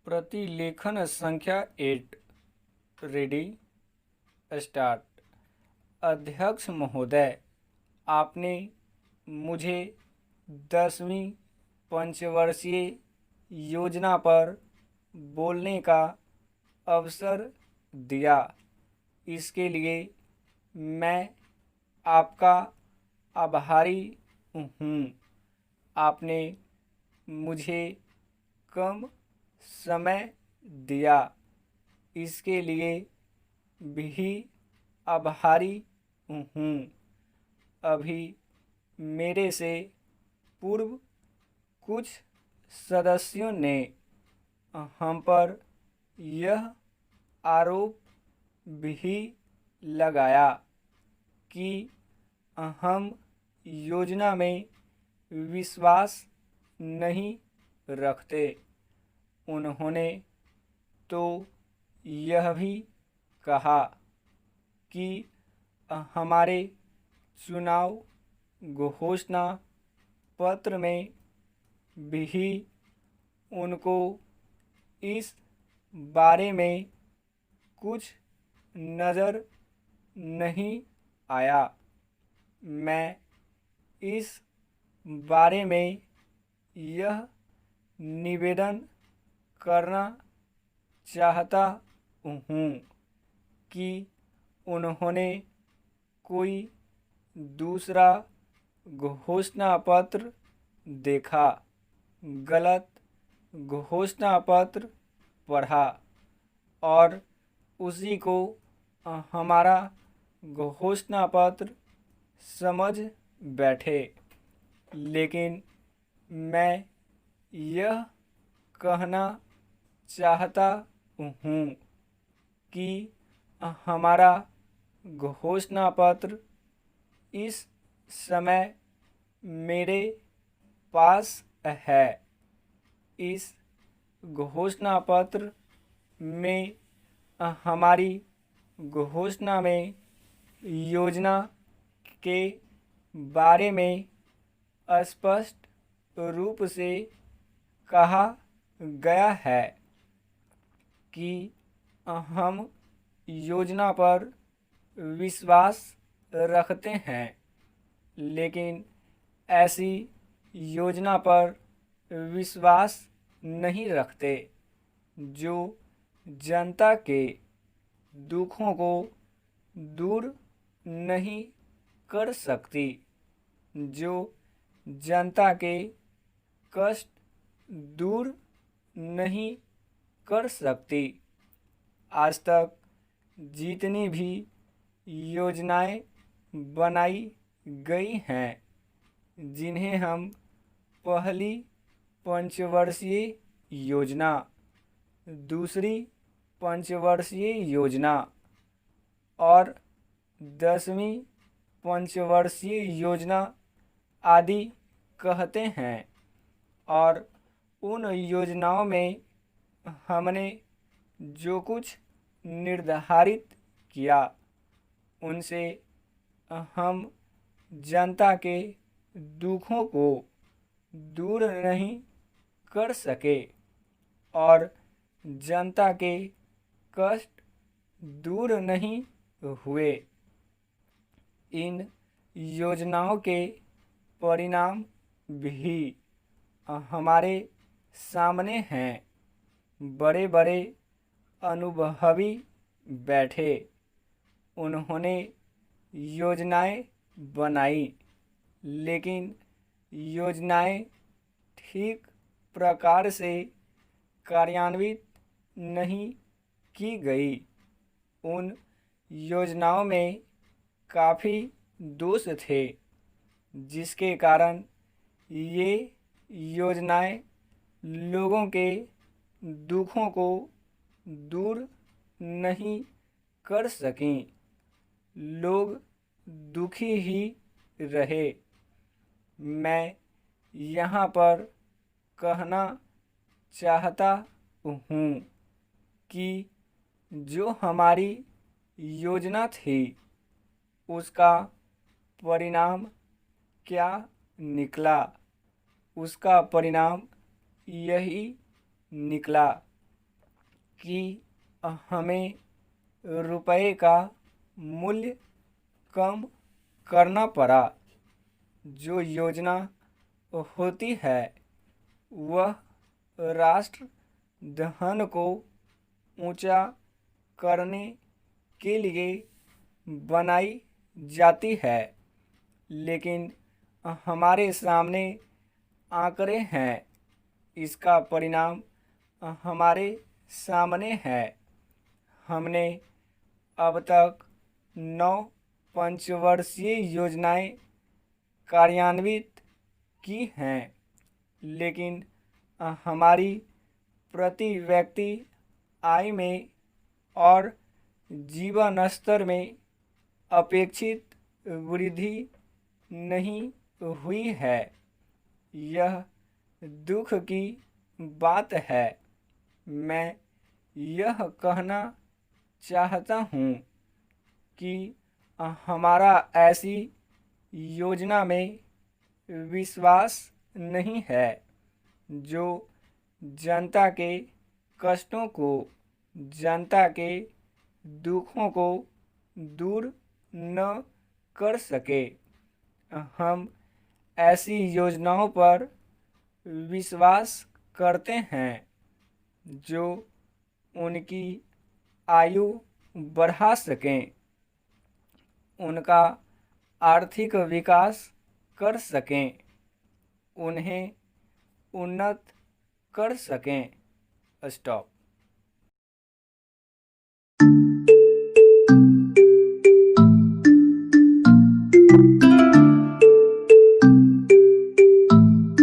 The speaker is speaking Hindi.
प्रतिलेखन संख्या 8। Ready, start. अध्यक्ष महोदय, आपने मुझे 10वीं पंचवर्षीय योजना पर बोलने का अवसर दिया। इसके लिए मैं आपका आभारी हूँ। आपने मुझे कम समय दिया, इसके लिए भी आभारी हूँ। अभी मेरे से पूर्व कुछ सदस्यों ने हम पर यह आरोप भी लगाया कि हम योजना में विश्वास नहीं रखते। उन्होंने तो यह भी कहा कि हमारे चुनाव घोषणा पत्र में भी उनको इस बारे में कुछ नज़र नहीं आया। मैं इस बारे में यह निवेदन करना चाहता हूँ कि उन्होंने कोई दूसरा घोषणा पत्र देखा, गलत घोषणा पत्र पढ़ा और उसी को हमारा घोषणा पत्र समझ बैठे। लेकिन मैं यह कहना चाहता हूँ कि हमारा घोषणा पत्र इस समय मेरे पास है। इस घोषणा पत्र में हमारी घोषणा में योजना के बारे में स्पष्ट रूप से कहा गया है कि हम योजना पर विश्वास रखते हैं, लेकिन ऐसी योजना पर विश्वास नहीं रखते जो जनता के दुखों को दूर नहीं कर सकती, जो जनता के कष्ट दूर नहीं कर सकती। आज तक जितनी भी योजनाएं बनाई गई हैं, जिन्हें हम पहली पंचवर्षीय योजना, दूसरी पंचवर्षीय योजना और 10वीं पंचवर्षीय योजना आदि कहते हैं, और उन योजनाओं में हमने जो कुछ निर्धारित किया, उनसे हम जनता के दुखों को दूर नहीं कर सके और जनता के कष्ट दूर नहीं हुए। इन योजनाओं के परिणाम भी हमारे सामने हैं। बड़े बड़े अनुभवी बैठे, उन्होंने योजनाएं बनाई, लेकिन योजनाएं ठीक प्रकार से कार्यान्वित नहीं की गई। उन योजनाओं में काफ़ी दोष थे, जिसके कारण ये योजनाएं लोगों के दुखों को दूर नहीं कर सकीं। लोग दुखी ही रहे। मैं यहाँ पर कहना चाहता हूँ कि जो हमारी योजना थी, उसका परिणाम क्या निकला। उसका परिणाम यही निकला कि हमें रुपये का मूल्य कम करना पड़ा। जो योजना होती है वह राष्ट्र धन को ऊंचा करने के लिए बनाई जाती है, लेकिन हमारे सामने आंकड़े हैं। इसका परिणाम हमारे सामने है। हमने अब तक 9 पंचवर्षीय योजनाएं कार्यान्वित की हैं, लेकिन हमारी प्रति व्यक्ति आय में और जीवन स्तर में अपेक्षित वृद्धि नहीं हुई है। यह दुख की बात है। मैं यह कहना चाहता हूँ कि हमारा ऐसी योजना में विश्वास नहीं है जो जनता के कष्टों को, जनता के दुखों को दूर न कर सके। हम ऐसी योजनाओं पर विश्वास करते हैं जो उनकी आयु बढ़ा सकें, उनका आर्थिक विकास कर सकें, उन्हें उन्नत कर सकें। स्टॉप।